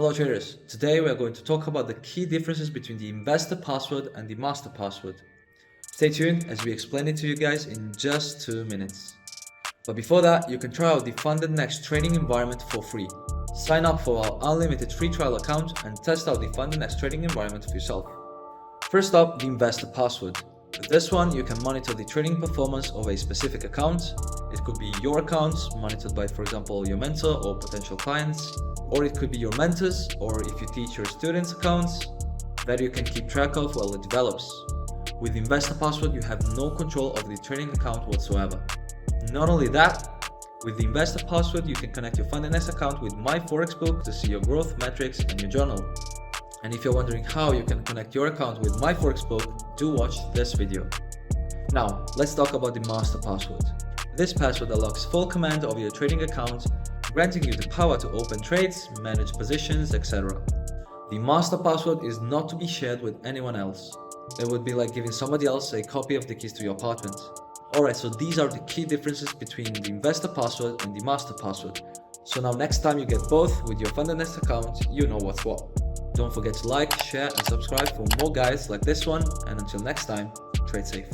Hello traders, today we are going to talk about the key differences between the investor password and the master password. Stay tuned as we explain it to you guys in just 2 minutes. But before that, you can try out the FundedNext trading environment for free. Sign up for our unlimited free trial account and test out the FundedNext trading environment for yourself. First up, the investor password. With this one, you can monitor the trading performance of a specific account. It could be your account, monitored by, for example, your mentor or potential clients, or it could be your mentors, or if you teach your students' accounts, that you can keep track of while it develops. With the investor password, you have no control over the trading account whatsoever. Not only that, with the investor password, you can connect your FundedNext account with My Forex Book to see your growth metrics and your journal. And if you're wondering how you can connect your account with My Forex Book, do watch this video. Now, let's talk about the master password. This password unlocks full command of your trading account, granting you the power to open trades, manage positions, etc. The master password is not to be shared with anyone else. It would be like giving somebody else a copy of the keys to your apartment. Alright, so these are the key differences between the investor password and the master password. So now next time you get both with your FundedNext account, you know what's what. Don't forget to like, share and subscribe for more guides like this one, and until next time, trade safe.